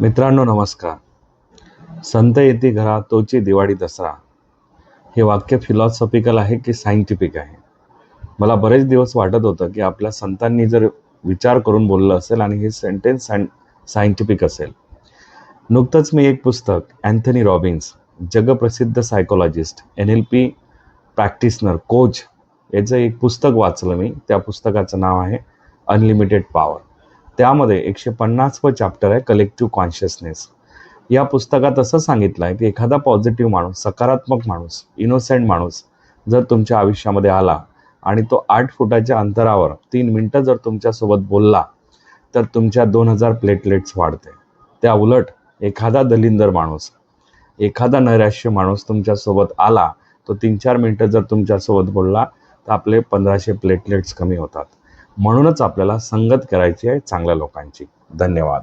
मित्रांनो नमस्कार. संत येती घरा तोची दिवाळी दसरा हे वाक्य फिलॉसॉफिकल आहे की सायंटिफिक आहे. मला बरेच दिवस वाटत होतं की आपल्या संतांनी जर विचार करून बोललं असेल आणि हे सेंटेन्स सायंटिफिक असेल. नुकतंच मी एक पुस्तक अँथनी रॉबिन्स, जगप्रसिद्ध सायकोलॉजिस्ट, NLP प्रॅक्टिशनर, कोच याचं एक पुस्तक वाचलं मी. त्या पुस्तकाचं नाव आहे अनलिमिटेड पॉवर. त्यामध्ये 150वं चॅप्टर आहे कलेक्टिव्ह कॉन्शियसनेस. या पुस्तकात असं सांगितलं आहे की एखादा पॉझिटिव्ह माणूस, सकारात्मक माणूस, इनोसेंट माणूस जर तुमच्या आयुष्यामध्ये आला आणि तो 8 फुटाच्या अंतरावर 3 मिनटं जर तुमच्यासोबत बोलला तर तुमच्या 2000 प्लेटलेट्स वाढते. त्या उलट एखादा दलिंदर माणूस, एखादा नैराश्य माणूस तुमच्यासोबत आला, तो 3-4 मिनटं जर तुमच्यासोबत बोलला तर आपले 1500 प्लेटलेट्स कमी होतात. म्हणूनच आपल्याला संगत करायची आहे चांगल्या लोकांची. धन्यवाद.